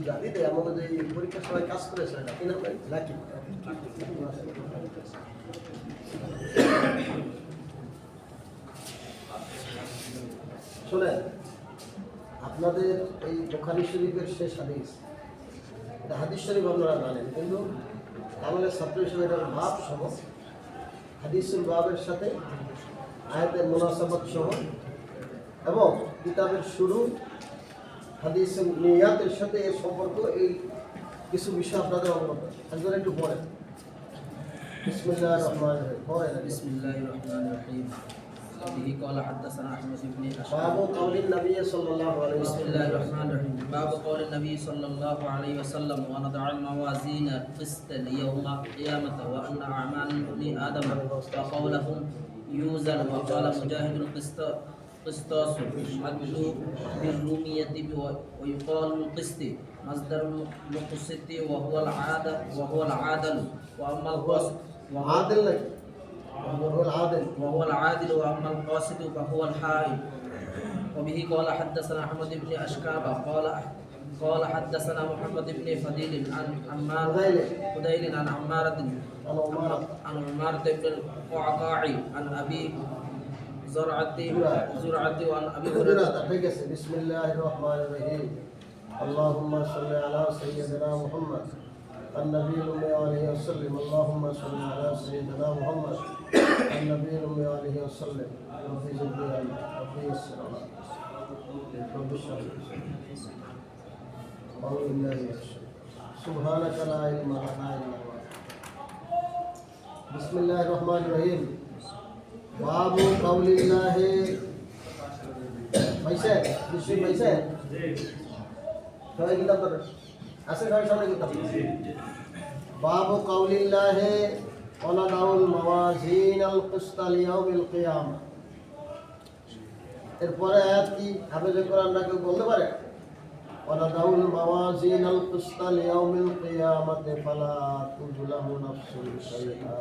জাতিতে আমাদের যে পরীক্ষার সময় কাজ করেছে লাকি শোনেন, আপনাদের এই বুখারী শরীফের শেষ হাদিস, এটা হাদিস শরীফ আপনারা জানেন, কিন্তু আমাদের ছাত্র হিসেবে এটার ভাব সহ হাদিসুল বাবের সাথে আয়াতের মুনাসাবাত সহ এবং কিতাবের শুরু হাদিসুল নিয়াতের সাথে এর সম্পর্ক, এই কিছু বিষয় আপনাদের অবগত। একজন একটু পড়েন। বিসমিল্লাহির রহমানির রহিম। পড়েন। বিসমিল্লাহির রহমানির রহিম। به قال حدثنا احمد بن باب قول النبي صلى الله عليه وسلم. بسم الله الرحمن الرحيم. باب قول النبي صلى الله عليه وسلم ونضع الموازين القسط ليوم القيامة وأن أعمال بني آدم وقولهم يوزن. وقال مجاهد قسطاس مكتوب بالرومية ويقال القسط مصدر المقسط وهو العادل وأما القاسط وهو العادل وأما القاسط فهو الحائل. وبه قال حدثنا أحمد بن أشكاب قال حدثنا محمد بن فضيل عن فضيل عن عمارة بن القعقاع عن أبي زرعة وعن أبي هريرة. بسم الله الرحمن الرحيم. اللهم صل على سيدنا محمد النبي الأمي عليه وسلم. اللهم صل على سيدنا محمد النبي الأمي عليه وسلم. ربي زدني علما ربي يسر علي ربي اشرح لي أعوذ بالله من الشيطان سبحانك لا علم لنا إلا ما علمتنا. بسم الله الرحمن الرحيم. باب قول الله ভাইসে নিশ্চয়ই ভাইসে সবাই কিতাব পড়ে আসে, সবাই সবাই কিতাব। باب قول الله ونضع الموازين القسط ليوم القيامة. এরপরে আয়াত কি হাফেজে কোরআন না কেউ বলতে পারে? ونضع الموازين القسط ليوم القيامة فلا تظلم نفس شيئا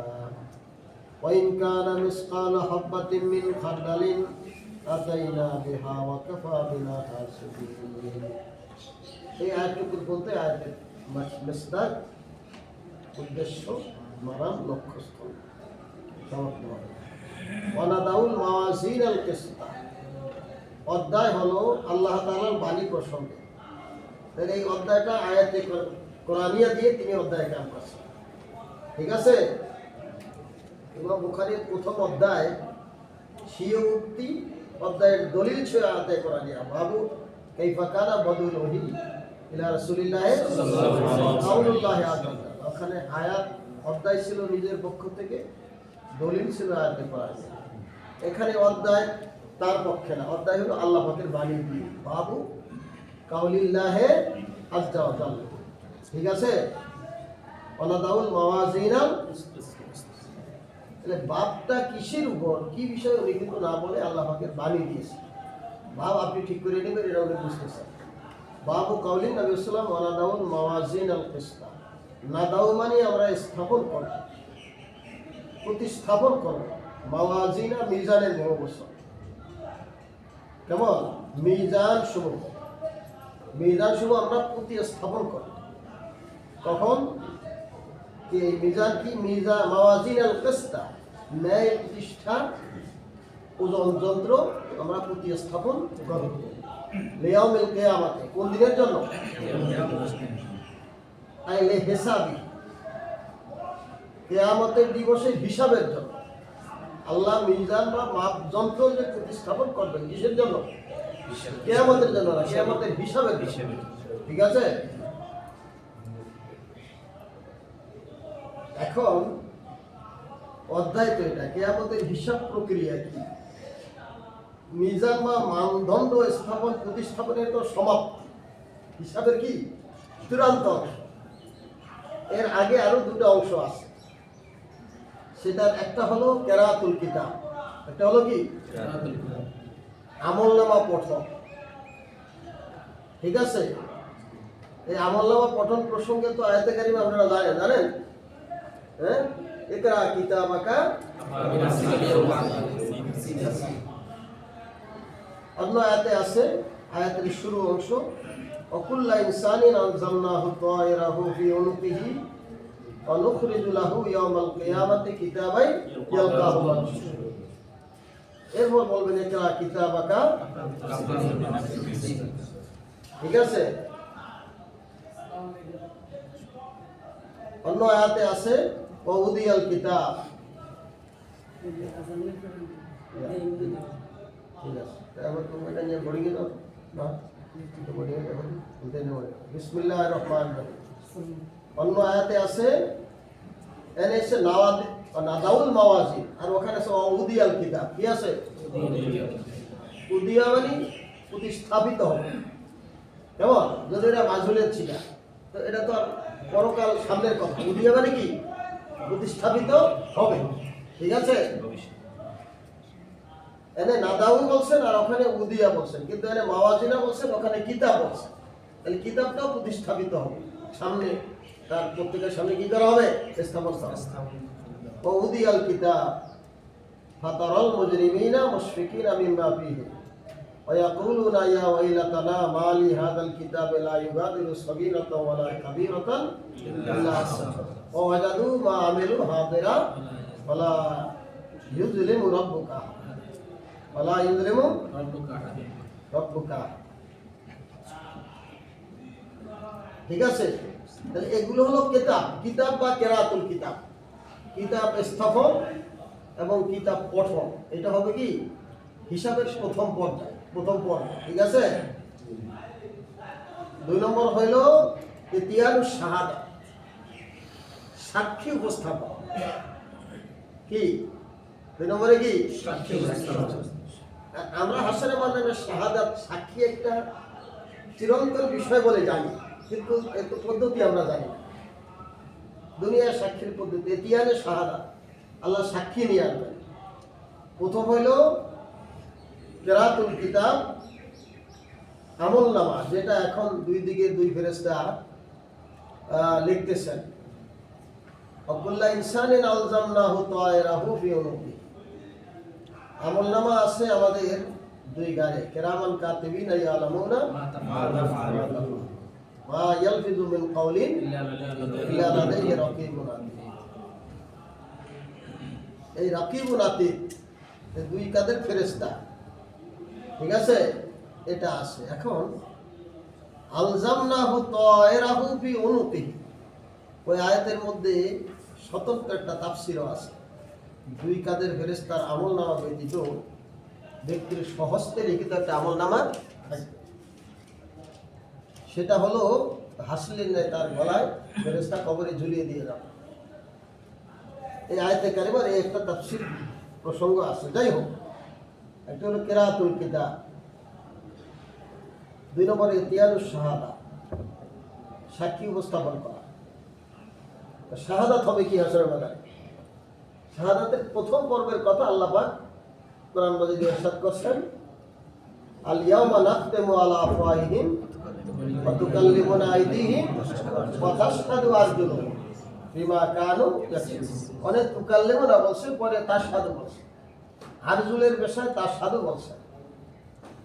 وإن كان مثقال حبة من خردل أتينا بها وكفى بنا حاسبين. এই আয়াতটুকু বলতে আয়াতের মিসদাক, উদ্দেশ্য, মারাম, লক্ষ্যস্থল সমাপ্ত হবে। ওয়ানাদাউল মাওয়াজিনাল কিসত, অধ্যায় হলো আল্লাহ তাআলার বাণী প্রসঙ্গে। এই অধ্যায়টা আয়াতে কোরআনিয়া দিয়ে তিনি অধ্যায় কাম করছেন, ঠিক আছে? ইমাম বুখারীর প্রথম অধ্যায় স্বীয় উক্তি, অধ্যায়ের দলিল ছিল আয়াতে কোরআনিয়া। বাবু কাইফা কানা বদুল ওহী ইলা রাসূলিল্লাহ সাল্লাল্লাহু আলাইহি ওয়াসাল্লাম। ওখানে আয়াত অধ্যায় ছিল নিজের পক্ষ থেকে, দলিল ছিল আয়াতে কোরআনিয়া। এখানে অধ্যায় তার পক্ষে না, অধ্যায় হলো আল্লাহ পাকের বাণী দিয়ে। বাবু কাউলিল্লাহ আযজা ওয়া জাল্লা, ঠিক আছে? ওয়ানাদাউল মাওয়াজিনাল, তাহলে বাপটা কিসের উপর, কি বিষয়ে উনি কিন্তু না বলে আল্লাহ পাকের বাণী দিয়েছে। ভাব আপনি ঠিক করে নেবেন, এটা উনি বুঝতেছেন। বাবু কাউলি নবী সাল্লাল্লাহু আলাইহি ওয়াসাল্লাম ওয়ানাদাউল মাওয়াজিনাল কিসত। নাদাউ মানে আমরা স্থাপন করব, প্রতিস্থাপন করব। মাওয়াজিনা মিজানের বড় বছর, কেমন? মিজান শুভ, মিজান শুভ আমরা প্রতিস্থাপন করব। কখন? কি এই মিজান কি? মিজা মাওয়াজিনাল কিসত, ন্যায় প্রতিষ্ঠা, ওজন যন্ত্র আমরা প্রতিস্থাপন করব লিয়াউমিল কিয়ামাতে। কোন দিনের জন্য? আইলে হিসাবি, কিয়ামতের দিবসের হিসাবের জন্য। আল্লাহ মিজান বা মাপ যন্ত্র যে প্রতিস্থাপন করবেন, কিসের জন্য? কিয়ামতের জন্য না, কিয়ামতের হিসাবের জন্য, ঠিক আছে? এখন অধ্যায় তো এটা, কিয়ামতের হিসাব প্রক্রিয়া কি, মিজান বা মানদণ্ড স্থাপন প্রতিস্থাপনের তো সমাপ্তি, হিসাবের কি চূড়ান্ত। এর আগে আরো দুটো অংশ আছে। সেটার একটা হলো কেরাতুল কিতাব, একটা হলো কি আমলনামা পঠন। ঠিক আছে, এই আমলনামা পঠন প্রসঙ্গে তো আয়াতে কারিমা আপনারা জানেন। হ্যাঁ, ইকরা কিতাবাকা। অন্য আয়াতে আছে, আয়াতের শুরু অংশ, অকুল্লা ইনসানিন আনজালনাহু তায়রাহু ফি উনুকিহি ওয়া নুখরিজু লাহু ইয়াওমাল কিয়ামাতি কিতাবাই ইয়ালকাহু মানশুরা। এরপর বলবেন ইকরা কিতাবাকা। ঠিক আছে, অন্য আয়াতে আছে ওউদিয়াল কিতাব। ঠিক আছে, তারপর তুমি এটা নিয়ে পড়ে গেল না, তো পড়ে গেল বলতে নেই। বিসমিল্লাহির রহমানির রহিম। অন্য আয়াতে আছে এনেছে নাওয়াদ নাদাউল মাওয়াজিন, আর ওখানে আছে ওউদিয়াল কিতাব। কি আছে? উদিয়া মানে প্রতিস্থাপিত হবে। কেমন? যদি এটা মাজহুলের ছিল, তো এটা তো পরকাল সামনের কথা। উদিয়া মানে কি? প্রতিস্থাপিত হবে। ঠিক আছে, এনে নাদাউল বলছেন আর ওখানে উদিয়া বলছেন, কিন্তু এনে মাওয়াজিনা বলছেন, ওখানে কিতাব বলছেন। তাহলে কিতাবটাও প্রতিস্থাপিত হবে, সামনে তার প্রত্যেকের সামনে কি করা হবে? স্থাপন করা হবে। উদিয়াল কিতাব ফাতারাল মুজরিমিনা মুশফিকিনা মিম্মা ফীহি ওয়া ইয়াকুলুনা ইয়া ওয়াইলাতানা মা লি হাযাল কিতাবি লা ইউগাদিরু সগীরাতান ওয়া লা কাবীরাতান ইল্লা আহসাহা ওয়া ওয়াজাদু মা আমিলু হাদিরা ওয়া লা ইউযলিমু রাব্বুকা ওয়া লা ইউযলিমু রাব্বুকা। ঠিক আছে, তাহলে এগুলো হলো কিতাব। কিতাব বা কেরাতুল কিতাব, কিতাব স্থাপন এবং কিতাব পঠন, এটা হবে কি হিসাবের প্রথম পর্যায়। ঠিক আছে। 2 নম্বর হইল ইতিয়ানুস শাহাদা, সাক্ষী উপস্থাপন। কি 2 নম্বরে? কি সাক্ষী উপস্থাপন। আমরা হাসরে মানবে শাহাদাত, সাক্ষী একটা চিরন্তন বিষয় বলে জানি, কিন্তু এত পদ্ধতি আমরা জানি না। দুনিয়ার সাক্ষীর পদ্ধতি ইতিয়ানে শাহাদা, আল্লাহ সাক্ষী নিয়ে আসবেন। প্রথম হইল কেরাতুল কিতাব, আমলনামা, যেটা এখন 2 দিকে 2 ফেরেশতা লিখতেছেন। ওয়াকুল্লা ইনসানিন আলজামনাহু তায়রাহু ফি উনুকি। আমলনামা আছে আমাদের 2 গাড়ে, কিরামান কাতিবিনা ইয়ালামুনা মা ইয়ালফিযু মিন কাওলিন ইল্লা লাদাইহি রাকীবুন আতীদ। এই রাকিবুন আতীদ 2 কাদের ফেরেশতা। ঠিক আছে, এটা আছে। এখন আলজামনাহু তায়রাহু ফি উনুকি, ওই আয়াতের মধ্যে স্বতন্ত্র একটা তাফসীরও আছে। 2 কাদের ফেরেশতার আমলনামা ব্যতীত ব্যক্তির স্বহস্তে লিখিত একটা আমলনামা থাকবে। সেটা হলো হাসলিন নেয় তার গলায় ফেরেশতা কবরে ঝুলিয়ে দিয়ে যাবে। এই আয়াতে কারিমার এই একটা তাফসীর প্রসঙ্গ আছে। যাই হোক, একটা হলো কেরাতুল কিতাব, 2 নম্বরে ইতিয়ানুস শাহাদা, সাক্ষী উপস্থাপন করা। শাহাদাত হবে কি হাসরের ময়দানে? শাহাদাতের প্রথম পর্বের কথা আল্লাহ পাক কোরআন মাজিদে ইরশাদ করেছেন, আল ইয়াওমা নাখতিমু আলা আফওয়াহিহিম ওয়া তুকাল্লিমুনা আইদিহিম ওয়া তাশহাদু আরজুলুহুম বিমা কানু ইয়াকসিবুন। অনেক তুকাল্লিমুনা বলছে, পরে তাশহাদু বলছে। আরজুলের বিষয়ে তাশহাদু বলছে।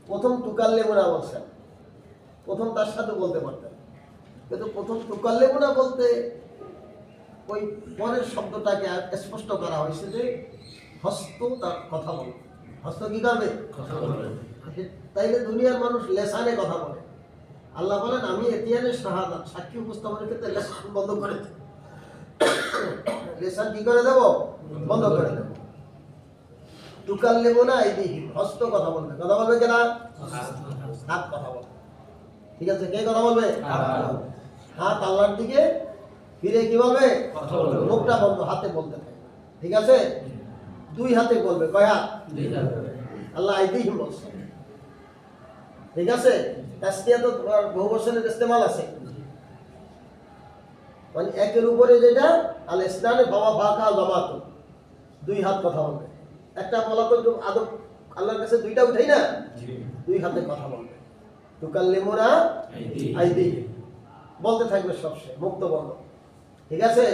প্রথম তুকাল্লিমুনা বলছেন, প্রথম তাশহাদু বলতে পারতেন, কিন্তু প্রথম তুকাল্লিমুনা বলতে ওই পরের শব্দটাকে স্পষ্ট করা হয়েছে যে হস্ত তার কথা বলবে। হস্ত কি করবে? কথা বলবে। তাইলে দুনিয়ার মানুষ লেসানে কথা বলে। আল্লাহ বলেন, আমি ইতিয়ানে শাহাদাত, সাক্ষী উপস্থাপনের ক্ষেত্রে লেসান বন্ধ করে দেব। লেসান কি করে দেব? বন্ধ করে দেব। তুকাল্লিমুনা আইদিহিম, হস্ত কথা বলবে। কথা বলবে কেনা? হাত কথা বলবে। ঠিক আছে, কে কথা বলবে? হাত আল্লাহর দিকে ফিরে কি বলবে? কথা বলবে। মুখটা বন্ধ, হাতে বলতে থাকে। ঠিক আছে, 2 হাতে বলবে। কয় হাত? 2 হাত। আল্লাহ আইদিহিম বলছে। ঠিক আছে, তাসকিয়া তো বহু বছরের ইস্তেমাল আছে। মানে একের উপরে যেটা আল ইসলামে বাবা বাঁকা জমাতো, দুই হাত কথা বলবে। একটা বলা তো একটু আদব, আল্লাহর কাছে দুইটা উঠাই না, দুই হাতে কথা বলবে। তুকাল্লিমুনা আইদি বলতে থাকবে সবসময়, মুক্ত বন্ধ, ঠিক আছে।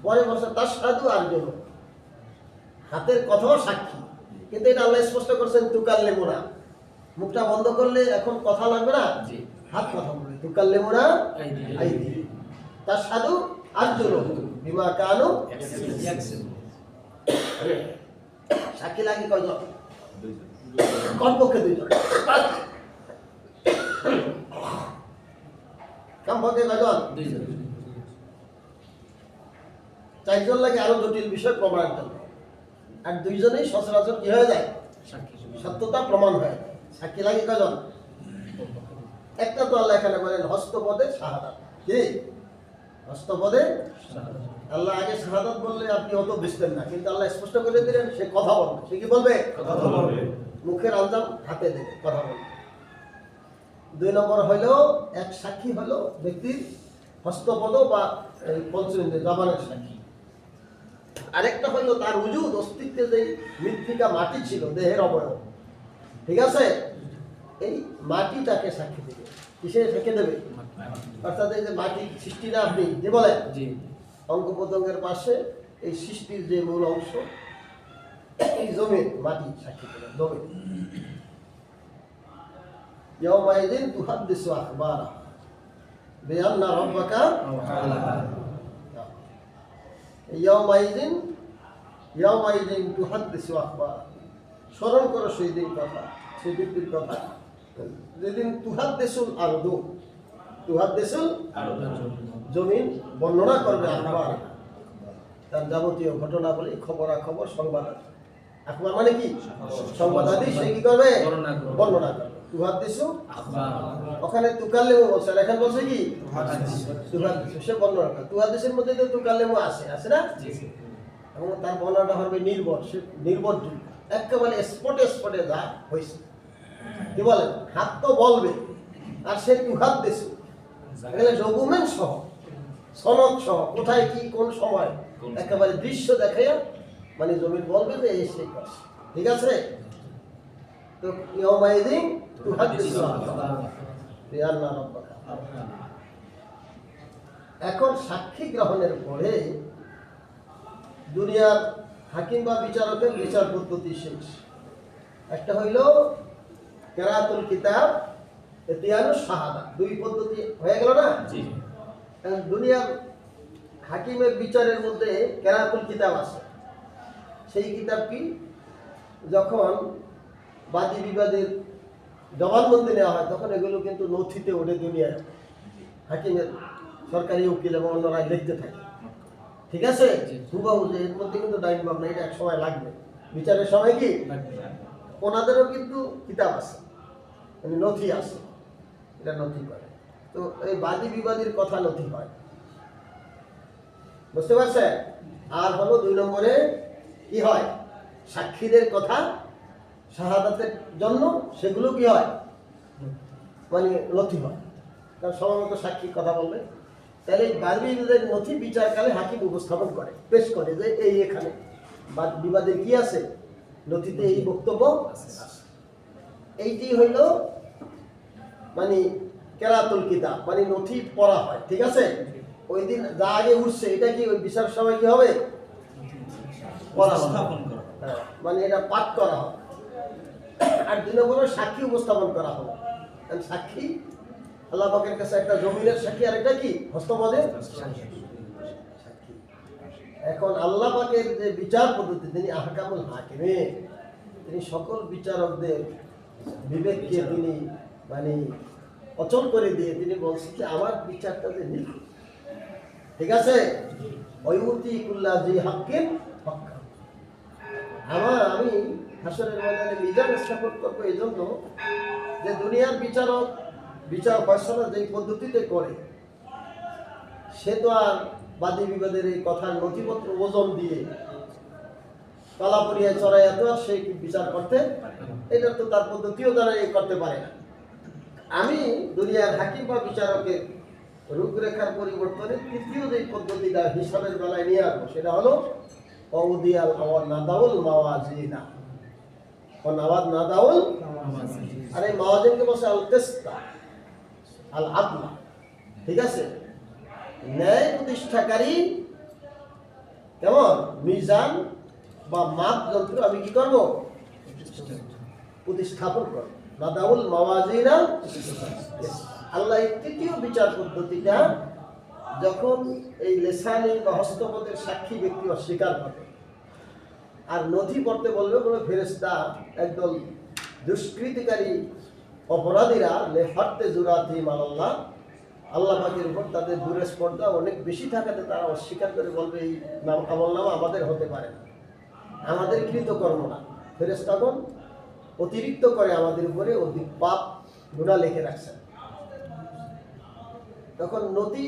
পরে বলছে তাশহাদু আরজুলুহুম, হাতের কথাও সাক্ষী। কিন্তু এটা আল্লাহ স্পষ্ট করছেন তুকাল্লিমুনা, মুখটা বন্ধ করলে এখন কথা লাগবে না, হাত কথা বলবে। তুকাল্লিমুনা আইদি তাশহাদু আরজুলুহুম বিমা কানু ইয়াকসিবুন। সাক্ষী লাগে কয়জন? কমপক্ষে দুইজন। কমপক্ষে কয়জন? দুইজন। চারজন লাগে আরো জটিল বিষয় প্রমাণের জন্য, আর দুইজনেই সচরাচর কি হয়ে যায়? সত্যতা প্রমাণ হয়। সাক্ষী লাগে কয়জন? একটা তো আল্লাহ এখানে বলেন হস্তপদে শাহাদাত। কি হস্তপদে? আল্লাহ আগে শাহাদাত বললে আপনি অত বুঝতেন না, কিন্তু আল্লাহ স্পষ্ট করে দিলেন সে কথা বলবে। সে কি বলবে? কথা বলবে। মুখের আঞ্জাম হাতে দেবে, কথা বলবে। দুই নম্বর হইল এক সাক্ষী হলো ব্যক্তির হস্তপদ বা পঞ্চেন্দ্রিয় জবানের সাক্ষী। আরেকটা হইল তার উজুদ অস্তিত্বে যে মৃত্তিকা মাটি ছিল দেহের অবয়ব, ঠিক আছে, এই মাটিটাকে সাক্ষী দেবে। কিসে সাক্ষী দেবে? অর্থাৎ এই যে মাটি সৃষ্টি না, আপনি যে বলেন অঙ্গ প্রত্যঙ্গের পাশে এই সৃষ্টির যে মূল অংশ, এই জমির মাটি সাক্ষী দেবে। জমি ইয়াউমাইযিন তুহাদ্দিসু আখবারা বিআন্না রাব্বাকা ইয়াউমাইযিন তুহাদ্দিসু আখবারা। স্মরণ করো সেই দিন কথা, সেই দিনটির কথা যেদিন তুহাদ্দিসুল আরদু, তুহাদ্দিসুল জমিন বর্ণনা করবে আখবার, তার যাবতীয় ঘটনাবলী, খবরাখবর, সংবাদ। আখবার মানে কি? সংবাদাদি। সে কি করবে? বর্ণনা করবে। তুহাদ্দিসু ওখানে তুকাল্লিমু বলছে, আর এখানে বলছে কি? তুহাদ্দিসু। সে বর্ণনা করে। তুহাদ্দিসের মধ্যে তো তুকাল্লিমু আছে, আছে না? এবং তার বর্ণনাটা হবে নির্ভর, সে নির্ভরযোগ্য, একেবারে স্পটে স্পটে যা হয়েছে। কি বলেন? হাত তো বলবে, আর সে তুহাদ্দিসু এখানে ডকুমেন্ট সহ, সনদ সহ, কোথায় কি কোন সময় একেবারে দৃশ্য দেখাইয়া মানে জমির বলবে যে এই সেই করছে, ঠিক আছে। তো ইয়াউমাইযিন তুহাদ্দিসু বিআন্না রাব্বাকা। এখন সাক্ষী গ্রহণের পরে দুনিয়ার হাকিম বা বিচারকের বিচার পদ্ধতি শেষ। একটা হইল কেরাতুল কিতাব, ইতিয়ানুস শাহাদা, দুই পদ্ধতি হয়ে গেল না? দুনিয়ার হাকিমের বিচারের মধ্যে কেরাতুল কিতাব আছে। সেই কিতাব কি? যখন বাদী বিবাদের জবানবন্দি নেওয়া হয় তখন এগুলো কিন্তু নথিতে ওঠে দুনিয়ায়, হাকিমের সরকারি উকিল এবং অন্যরা লিখতে থাকে, ঠিক আছে। হুবাহু যে এর মধ্যে কিন্তু ডাইন ভাবনা, এটা এক সময় লাগবে বিচারের সময়, কি ওনাদেরও কিন্তু কিতাব আছে, মানে নথি আছে, এটা নথি করে। তো এই বাদী বিবাদীর কথা নথি হয়, বুঝতে পারছেন? আর হলো দুই নম্বরে কি হয়? সাক্ষীদের কথা শাহাদাতের জন্য সেগুলো কি হয়? মানে নথি হয়, কারণ সময়মত সাক্ষী কথা বলবে। তাহলে বাদী বিবাদের নথি বিচারকালে হাকিম উপস্থাপন করে, পেশ করে যে এই এখানে বিবাদের কি আছে, নথিতে এই বক্তব্য আছে। এইটি হইল মানে কেরাতুল কিতাব, মানে নথি পড়া হয়, ঠিক আছে। ওই দিন যা আগে উঠছে এটা কি ওই বিচার সভায় কি হবে? পড়া হবে, মানে এটা পাঠ করা হবে। আর দুই নম্বরে সাক্ষী উপস্থাপন করা হবে। সাক্ষী আল্লাহ পাকের কাছে একটা জমিনের সাক্ষী, আর একটা কি? হস্তপদের সাক্ষী। এখন আল্লাহ পাকের যে বিচার পদ্ধতি, তিনি আহকামুল হাকিমিন, তিনি সকল বিচারকদের বিবেককে তিনি মানে অচল করে দিয়ে তিনি বলছেন যে আমার বিচারটা যে নিখুঁত, ঠিক আছে। ওয়ুতি কুল্লাযি হাক্কিন হাক্কা। আমি হাসরের ময়দানে মিজান স্থাপন করবো এই জন্য যে দুনিয়ার বিচারক বিচার ফয়সালা যেই পদ্ধতিতে করে, সে তো আর বাদী বিবাদের এই কথার নথিপত্র ওজন দিয়ে কালাপুরিয়ায় চড়াইয়া তো আর সে বিচার করতে, এটা তো তার পদ্ধতিও দ্বারা করতে পারে না। আমি দুনিয়ার হাকিম বা বিচারকের রূপরেখার পরিবর্তনের তৃতীয় যে পদ্ধতিটা হিসাবের বেলায় নিয়ে আসবো সেটা হলো অউদিয়াল নাদাউল মাওয়াজিনা ও নাওয়াদ নাদাউল। আর এই মাওয়াজিনকে বসে আল কিসতা আল আদলা, ঠিক আছে? ন্যায় প্রতিষ্ঠাকারী কেমন মিজান বা মাপ যন্ত্র আমি কি করব? প্রতিস্থাপন করব। নাদাউল মাওয়াজিনা। আল্লাহ এই তৃতীয় বিচার পদ্ধতিটা যখন এই লেসানি বা হস্তপদের সাক্ষী ব্যক্তি অস্বীকার করে আর নথি পড়তে বলবে কোনো ফেরেশতা একদল দুষ্কৃতিকারী অপরাধীরা লেফারতে জুরাতি মালাল্লাহ, আল্লাহ পাকের উপর তাদের দূরের স্পর্ধা অনেক বেশি থাকাতে তারা অস্বীকার করে বলবে এই নাম আমলনামা আমাদের হতে পারে না, আমাদের কৃতকর্ম না। ফেরেশতাগণ অতিরিক্ত করে আমাদের উপরে অধিক পাপ গুনাহ লিখে রাখছেন। তখন নথি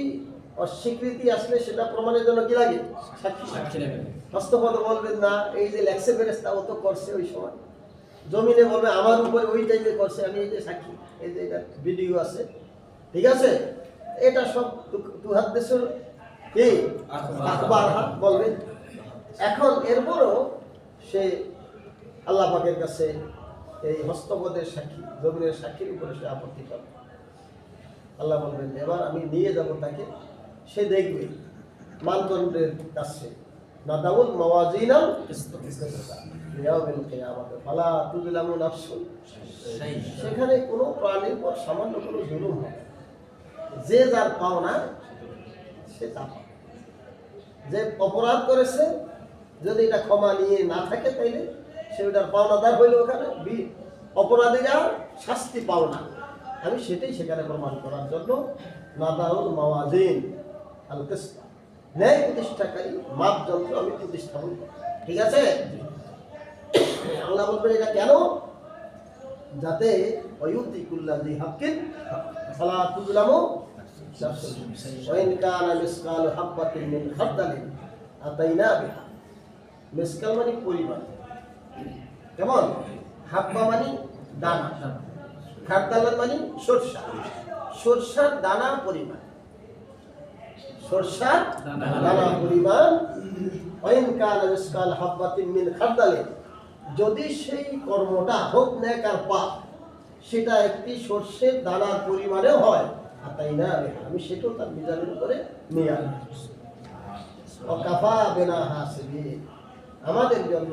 অস্বীকৃতি আসলে সেটা প্রমাণের জন্য কি লাগে? সাক্ষী লাগে। হস্তপদ বলবেন না এই যে লেখছে ফেরেশতা ও তো করছে ওই সময়, জমিনে বলবে আমার উপরে ওইটাই যে করছে, আমি এই যে সাক্ষী, এই যে এটা ভিডিও আছে, ঠিক আছে? এটা সব তুহার দেশের কি আখবার বলবেন। এখন এরপরও সে আল্লাহ পাকের কাছে এই হস্তপদের সাক্ষী, জমিনের সাক্ষীর উপরে সে আপত্তি করে। আল্লাহ বলবেন এবার আমি নিয়ে যাব তাকে, সে দেখবে মানদণ্ডের কাছে নাদাউল মাওয়াজিনা লিয়াউমিল কিয়ামাত ফালা তুযলামু নাফসুন। সেখানে কোনো প্রাণীর পর সামান্য কোনো জুলুম হবে না। যে যার পাওনা সে তা পাবে। যে অপরাধ করেছে যদি এটা ক্ষমা নিয়ে না থাকে তাইলে সে ওটার পাওনাদার হইল, ওখানে অপরাধীরা শাস্তি পাওনা। আমি সেটাই সেখানে প্রমাণ করার জন্য নাদাউল মাওয়াজিন আল কিসতা, ন্যায় প্রতিষ্ঠাকারী মাপ যন্ত্র আমি প্রতিস্থাপন করি, ঠিক আছে? আল্লাহ বলবেন এটা কেন? যাতে ওয়ুতিকুল্লাযী হাক্কিন ফালা তুযলামু নাফসুন ওয়া ইন কানা মিসকালু হাববাতিন মিন খারদালিন আতাইনা বিহা। মিসকাল মানে পরিমাণ, কেমন? হাব্বা মানে দানা, খারদাল মানে সরষা, সরষার দানা পরিমাণ, সরষার দানা পরিমাণ। ওয়া ইন কানা মিসকাল হাববাতিন মিন খারদালিন, যদি সেই কর্মটা হোক নেক আর পাপ, সেটা একটি সর্ষের দানার পরিমাণেও হয়, তাই না আমি সেটাও তার মিজানের উপরে নিয়ে আসবো। ওয়াকাফা বিনা হাসিবিন, আমাদের জন্য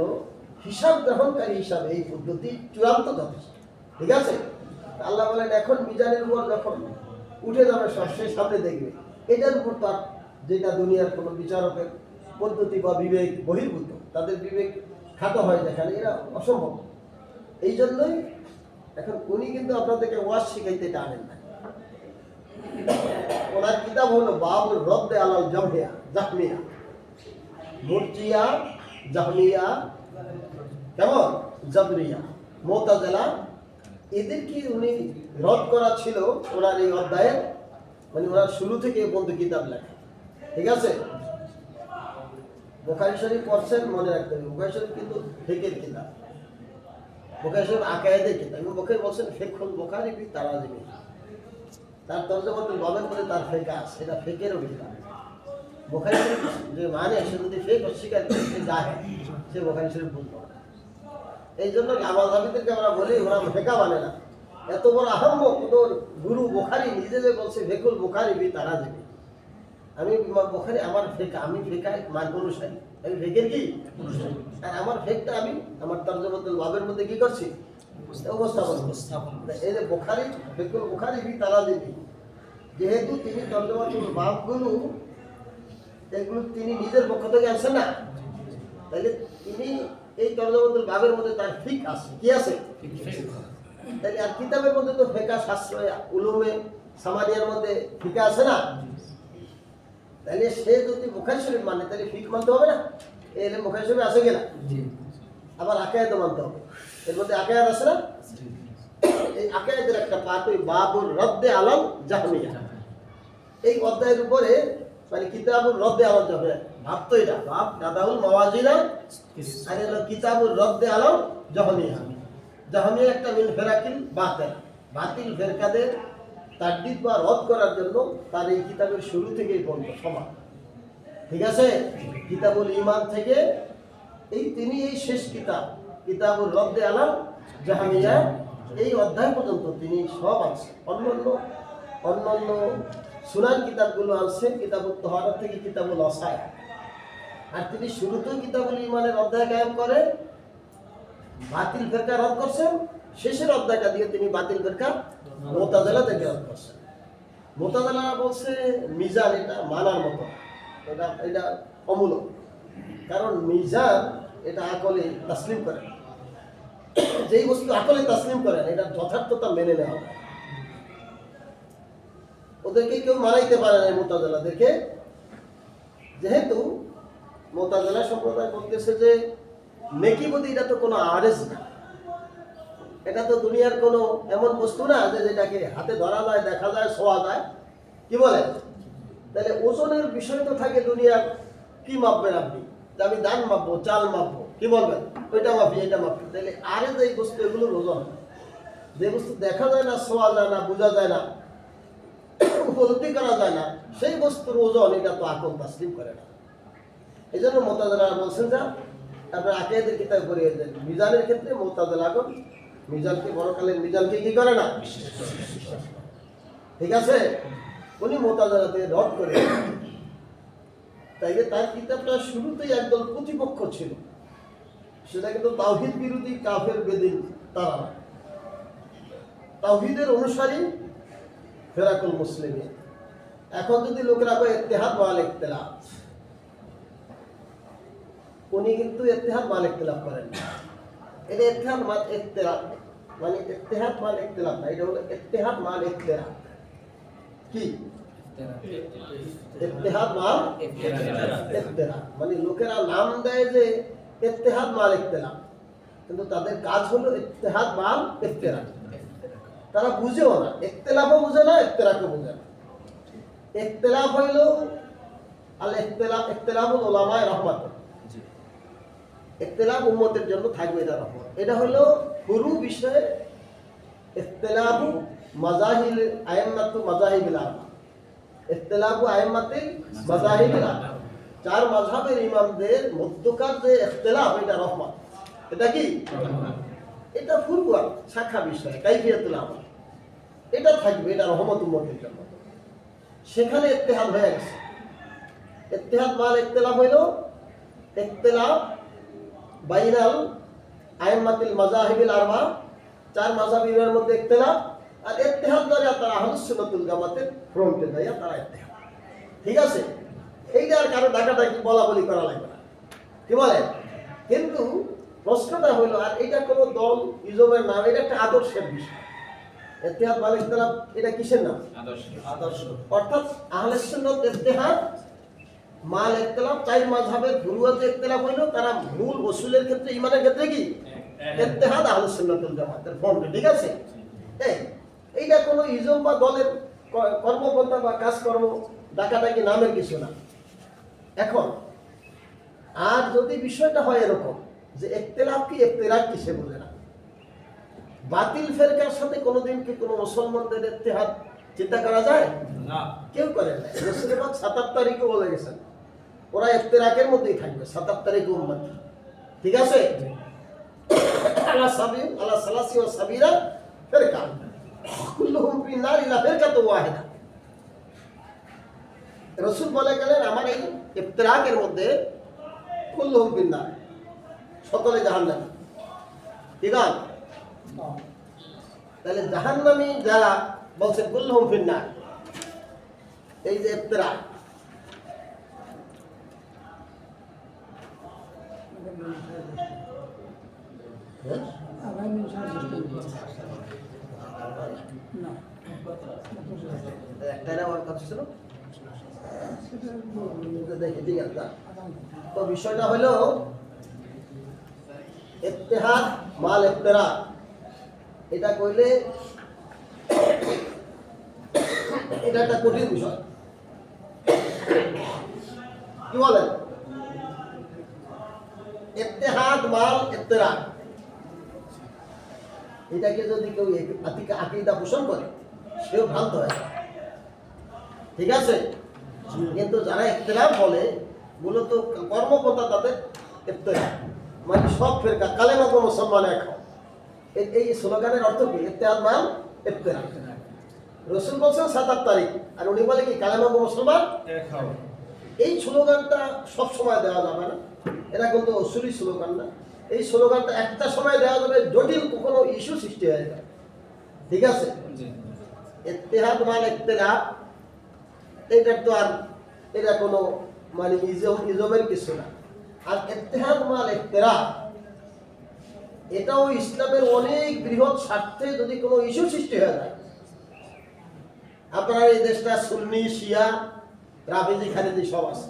হিসাব গ্রহণকারী হিসাবে এই পদ্ধতি চূড়ান্ত যথেষ্ট, ঠিক আছে? আল্লাহ বলেন এখন মিজানের উপর যখন উঠে যাবে সব, সে সামনে দেখবে এটার উপর তার যেটা দুনিয়ার কোনো বিচারকের পদ্ধতি বা বিবেক বহির্ভূত, তাদের বিবেক খাটো হয় যেখানে, এরা অসম্ভব। এই জন্যই এখন উনি কিন্তু আপনাদেরকে ওয়াজ শিখাইতে টানেন না। ওনার কিতাব হলো বাবুল রদ্দে আলাল জাহমিয়া, মুরজিয়া, জাহমিয়া, কেমন জাবরিয়া, মুতাজিলা, এদেরকে উনি রদ করা ছিল ওনার এই অধ্যায়ের, মানে ওনার শুরু থেকে বন্ধু কিতাব লেখা, ঠিক আছে? বুখারী শরীফ পড়ছেন, মনে রাখতে হবে বুখারী শরীফ কিন্তু ফিকহের কিতাব, বুখারী শরীফ আকায়েদের কিতাব। বুখারী বলছেন ফিকহুল বুখারী ফি তারাজিমি, তার তরজমাতুল বাবের মধ্যে তার ফিকহ আছে, এটা ফিকহের কিতাব। বুখারী শরীফ যে মানে সে যদি ফিকহ অস্বীকার করে সে জাহেল, সে বুখারী শরীফ বুঝবে না। এই জন্য আমাদেরকে আমরা বলি ওরা ফিকহ মানে না। এত বড় আহম্মক তোর গুরু বুখারী নিজে যে বলছে ফিকহুল বুখারী ফি তারাজিমি, আমি বুখারী আমার ফিকহ, আমি ফিকহ মান অনুসারী, আমি ফিকহের কি আর আমার ফিকহটা আমি আমার তরজমাতুল বাবের মধ্যে কি করছি? উপস্থাপন। এই যে বুখারী ফিকহুল বুখারী ফি তারাজিমি, যেহেতু তিনি তরজমাতুল বাবগুলো এগুলো তিনি নিজের পক্ষ থেকে আনছেন না, তাহলে তিনি এই তরজমাতুল বাবের মধ্যে তার ফিকহ আছে, কি আছে? তাহলে আর কিতাবের মধ্যে তো ফিকহ শাস্ত্র উলুমে সামানিয়ার মধ্যে ফিকহ আছে না, তাহলে সে যদি বুখারী শরীফ মানে তাহলে ফিকহ মানতে হবে না? এই বুখারী শরীফ আছে কিনা? আবার আকায়েদও মানতে হবে, এর মধ্যে আকায়েদ আছে না? এই আকায়েদের একটা পার্ট ওই বাবুল রদ্দে আলাল জাহমিয়া, এই অধ্যায়ের উপরে মানে কিতাবুল রদ্দে আলাল জাহমিয়া, ভাবতো এটা ভাব নাদাউল মাওয়াজিনা, আর হলো কিতাবুল রদ্দে আলাল জাহমিয়া। জাহমিয়া একটা মিন ফেরাকিল বাতিল, বাতিল ফেরকাদের তারদিদ বা রদ করার জন্য তার এই কিতাবের শুরু থেকেই বন্ধ সমান। ঠিক আছে, কিতাবুল ঈমান থেকে তিনি এই শেষ কিতাব কিতাবুল রদ্দে আলাল জাহমিয়া এই অধ্যায় পর্যন্ত তিনি সব আনছেন। অন্যান্য সুনান কিতাবগুলো আনছেন কিতাবুল তাহারাত থেকে কিতাবুল ওয়াসায়। আর তিনি শুরুতেও কিতাবুল ঈমানের অধ্যায় কায়েম করে বাতিল ফিরকা রদ করছেন, শেষের অধ্যায়টা দিয়ে তিনি বাতিল ফিরকা মুতাজিলা থেকে রদ করছেন। মুতাজিলারা বলছে মিজান এটা মানার মতো, এটা অমূলক, কারণ মিজান এটা আকলে তাসলিম করে, যেই বস্তু আকলে তাসলিম করেন এটা যথার্থতা মেনে নেওয়া হয়। ওদেরকে কেউ মানাইতে পারে না মুতাজিলাদেরকে, যেহেতু মুতাজিলা সম্প্রদায় বলতেছে যে নেকিবদি এটা তো কোনো আরেজ না, এটা তো দুনিয়ার কোনো এমন বস্তু না যে যেটাকে হাতে ধরা যায়, দেখা যায়, ছোঁয়া যায়। কি বলে? তাহলে ওজনের বিষয় তো থাকে দুনিয়ার। কি মাপবেন আপনি? আমি ধান মাপবো, চাল মাপবো, কি বলবেন? ওইটা মাপি, এটা মাপি। তাহলে আরে যে বস্তু, এগুলোর ওজন, যে বস্তু দেখা যায় না, ছোঁয়া যায় না, বোঝা যায় না, উপলব্ধি করা যায় না, সেই বস্তুর ওজন এটা তো আকল তাসলিম করে না। এই জন্য মুতাজিলারা বলছেন যে আপনার আকিদার কিতাব পড়িয়ে দেন, মিজানের ক্ষেত্রে মুতাজিলাগণ মিজানকে বড়কালের মিজানকে কি করে না, ঠিক আছে, উনি মুতাজিলাতে রদ করে। তাই তার কিতাবটা শুরুতেই একদল প্রতিপক্ষ ছিল, সেটা কিন্তু তাওহীদ বিরোধী কাফের বেদিন তারা না, তাওহীদের অনুসারী ফেরাকুল মুসলিমিন। এখন যদি লোকেরা কয় ইত্তেহাদ মাল ইখতিলাফ, উনি কিন্তু ইত্তেহাদ মাল ইখতিলাফ করেন না। এটা ইত্তেহাদ মাল ইখতিলাফ মানে ইত্তেহাদ মাল ইখতিলাফ না, এটা হলো ইত্তেহাদ মাল ইখতিলাফ। কি ইত্তেহাদ মাল ইখতিলাফ মানে লোকেরা নাম দেয় যে ইত্তেহাদ মাল ইখতিলাফ, কিন্তু তাদের কাজ হলো ইত্তেহাদ মাল ইখতিলাফ। তারা বুঝেও না, ইখতিলাফও বুঝে না, ইখতিলাফও বুঝে না। ইখতিলাফ হইল আল ইখতিলাফ, ইখতিলাফুল উলামায়ে রাহমাত, ইখতিলাফ উম্মতের জন্য থাকবে, এটা রহমত। এটা হলো পুরো বিষয়ে ইখতিলাফু মাযাহিল আইম্মাতু মাযাহিবিল আরবা, ইখতিলাফু আইম্মাতিল মাযাহিবিল আরবা, চার মাযহাবের ইমামদের মধ্যকার যে ইখতিলাফ, এটা রহমত। এটা কি? এটা ফুরুয়া শাখা বিষয়, কাইফিয়াতুল আমল, এটা থাকবে, এটা রহমত উম্মতের জন্য। সেখানে ইত্তেহাদ হয়ে গেছে। ইত্তেহাদ মাল ইখতিলাফ হইল ইখতিলাফ বাইনাল আইম্মাতিল মাযাহিবিল আরবা, চার মাযহাবের মধ্যে ইখতিলাফ, আর ইত্তেহাদ দ্বারা তারা আহলুস সুন্নাতুল জামাতের ফ্রন্টে যায়, তারা ইত্তেহাদ। ঠিক আছে, এইটা আর কারো ডাকাডাকি বলা বলি করা লাগবে না, কি বলে? কিন্তু প্রশ্নটা হলো, আর এটা কোনো দল ইজমের নাম, এটা একটা আদর্শের বিষয়। ইত্তেহাদ মাল ইখতিলাফ এটা কিসের নাম? আদর্শ। অর্থাৎ আহলে সুন্নাত ইত্তেহাদ মাল ইখতিলাফ, চার মাযহাবের ফুরুয়া যে ইখতিলাফ হইলো, তারা মূল উসুলের ক্ষেত্রে, ঈমানের ক্ষেত্রে কি ইত্তেহাদ আহলে সুন্নাতুল জামাতের ফ্রন্টে। ঠিক আছে, এইটা কোনো ইজম বা দলের কর্মপন্থা বা কাজকর্ম ডাকাডাকি নামের কিছু না। এখন আর যদি বিষয়টা হয় এরকম যে ইখতিলাফ কি ইফতিরাক কি সে বোঝে না, বাতিল ফেরকার সাথে কোনোদিন কি কোনো মুসলমানদের ইত্তেহাদ চিন্তা করা যায় না? কেউ করে না। রাসূলুল্লাহ ৭ তারিখে বলে গেছেন ওরা ইফতিরাকের মধ্যেই থাকবে, ৭ তারিখ উম্মত। ঠিক আছে, আলা সাবিল আলা সালাসি ওয়া সাবিরা ফিরকা কুল্লুহুম ফিন নার ইলা ফিরকাতু ওয়াহিদা। রাসূল বলে গেলেন আমার এই ইফতিরাকের মধ্যে কুল্লুহুম ফিন নার, সকলে জাহান্নামী। ঠিক আছে, তাহলে জাহান্নামী যারা বলছেন কুল্লুহুম ফিন নার, এই যে ইফতিরাক, তো বিষয়টা হলো ইত্তেহাদ মাল ইফতিরাক, এটা কইলে এটা একটা কঠিন বিষয়। কি বলেন? ইত্তেহাদ মাল ইফতিরাক, এটাকে যদি কেউ আকীদা পোষণ করে, সেও ভ্রান্ত হয়। ঠিক আছে, কিন্তু যারা ইখতিলাফ বলে মূলত কর্মকর্তা তাদের ইখতিলাফ, মানে সব ফেরকা কালেমা কো মুসলমান এক হও। এই স্লোগানের অর্থ কি? ইত্তেহাদ মান ইখতিলাফ। রসুল বলছেন 7 তারিখ, আর উনি বলে কি কালেমা কো মুসলমান এক হও। এই স্লোগানটা সব সময় দেওয়া যাবে না, এটা কিন্তু অসুরি স্লোগান না। এই স্লোগানটা একটা সময় দেওয়া যাবে জটিল কোনো ইস্যু সৃষ্টি হয়ে যায়। ঠিক আছে, ইত্তেহাদ মানে ইখতিলাফ, এটা তো আর এটা কোনো মানে ইজমের কিছু না। আর ইত্তেহাদ মানে ইখতিলাফ, এটাও ইসলামের অনেক বৃহৎ স্বার্থে যদি কোনো ইস্যু সৃষ্টি হয়ে যায়। আপনার এই দেশটা সুন্নি শিয়া রাফেজি খারেজি সব আছে,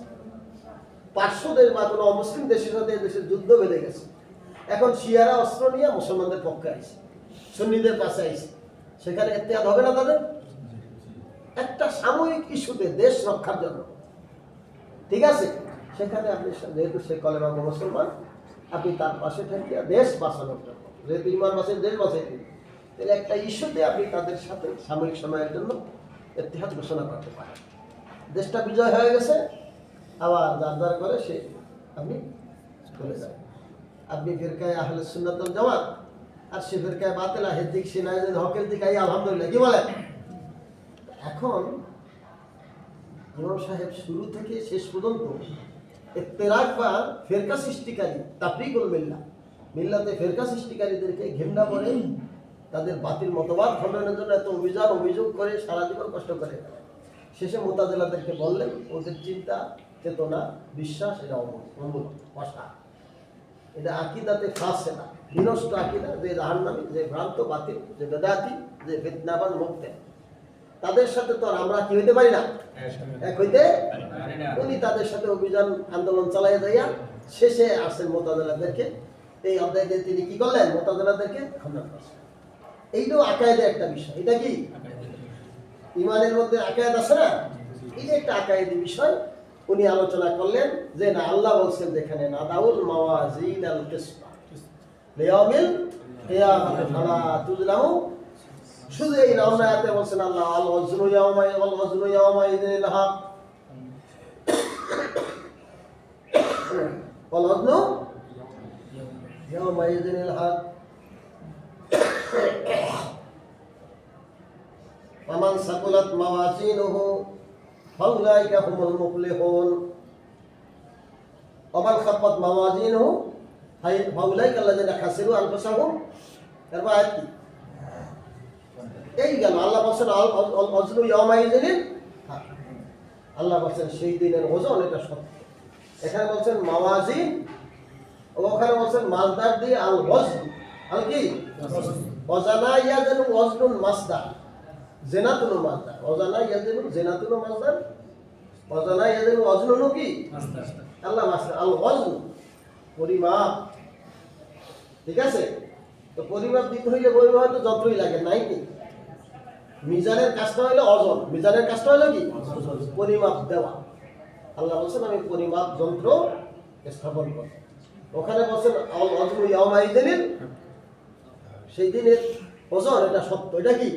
পার্শ্ব দেশ বা কোনো অমুসলিম দেশের সাথে দেশের যুদ্ধ বেঁধে গেছে। এখন শিয়ারা অস্ত্র নিয়ে মুসলমানদের পক্ষে আইছে, সুন্নিদের পাশে আইছে, সেখানে ইত্তেহাদ হবে না তাদের? একটা সাময়িক ইস্যুতে দেশ রক্ষার জন্য, ঠিক আছে, সেখানে আপনি যেহেতু সে কলেমা মুসলমান, আপনি তার পাশে থেকে দেশ বাঁচানোর জন্য, যেহেতু ইমান বাঁচে দেশ বাঁচাইতে, তাহলে একটা ইস্যুতে আপনি তাদের সাথে সাময়িক সময়ের জন্য ইত্তেহাদ ঘোষণা করতে পারেন। দেশটা বিজয় হয়ে গেছে, আবার যার যার করে সে আপনি চলে যান। আপনি ফিরকায় আহলে সুন্নাত ওয়াল জামাত, আর সে ফিরকায় বাতিল হেদিক সে নাই হকের দিকে আলহামদুলিল্লাহ, কি বলেন? এখন ইমাম সাহেব শুরু থেকে শেষ পর্যন্ত ইফতিরাক বা ফেরকা সৃষ্টিকারী তাফরিকুল মিল্লাহ, মিল্লাতে ফেরকা সৃষ্টিকারীদেরকে ঘৃণা করে তাদের বাতিল মতবাদ খণ্ডনের জন্য এত অভিযোগ করে সারা জীবন কষ্ট করে। শেষে মুতাজিলাদেরকে বললেন ওদের চিন্তা চেতনা বিশ্বাস এটা অমূল অসার, এটা আকিদাতে ফাসেদা, বিনষ্ট আকিদা, যে জাহান্নামী, যে ভ্রান্ত বাতিল, যে বেদাতি, যে ফিতনাবাজ মুবতাদি, তাদের সাথে তো আর আমরা কি হইতে পারি না, এক হইতে পারি না। উনি তাদের সাথে অভিযান আন্দোলন চালাইয়া যাইয়া শেষে আসেন মুতাজিলাদেরকে, এই অধ্যায়ে তিনি কি করলেন? মুতাজিলাদেরকে খণ্ডন করছেন। এইটাও আকায়েদের একটা বিষয়। এটা কি ইমানের মধ্যে আকায়েদ আছে না? এই যে একটা আকায়েদি বিষয় উনি আলোচনা করলেন যে না, আল্লাহ বলছেন যেখানে নাদাউল মাওয়াজিন আল কিসতা লিয়াউমিল কিয়ামাতি ফালা তুযলামু, শুধু এই নামে বলছেন আল্লাহ আল ওয়াজনু ইয়াওমাইযিনিল হক ওয়াল ওয়াজনু ইয়াওমাইযিনিল হক ওয়ামান সাকুলাত মাওয়াজিনুহু ফাউলাইকা হুমুল মুফলিহুন ওয়ামান খাফফাত মাওয়াজিনুহু ফাউলাইকা আল্লাযিনা খাসিরু আনফুসাহুম। তারপর আয়াত কি? এই গেল। আল্লাহ বলছেন আল ওয়াজনু ইয়াওমাইযিনিল হক, আল্লাহ বলছেন সেই দিনের ওজন এটা সত্য। এখানে বলছেন মাওয়াজিন, ওখানে বলছেন মাসদার দিয়ে আল ওয়াজন, আল কি ওয়াজানা ইয়াজানু ওয়াজনুন মাসদার, জেনাতুল মাসদার, ওয়াজানা ইয়াজানু জেনাতুল মাসদার, ওয়াজানা ইয়াজানু ওয়াজনুন কি মাসদার, আল্লাহ মাসদার, আল ওয়াজন পরিমাপ। ঠিক আছে, তো পরিমাপ দিতে হইলে পরিমাপ তো যন্ত্রই লাগে, নাই কি? মিজানের কাজটা হইলো ওজন, মিজানের কাজটা হইলো কি পরিমাপ দেওয়া। আল্লাহ বলছেন আমি পরিমাপ যন্ত্র স্থাপন করব। ওখানে বলছেন আল ওয়াজনু ইয়াওমাইযিনিল, সেই দিনের ওজন এটা সত্য। এটা কি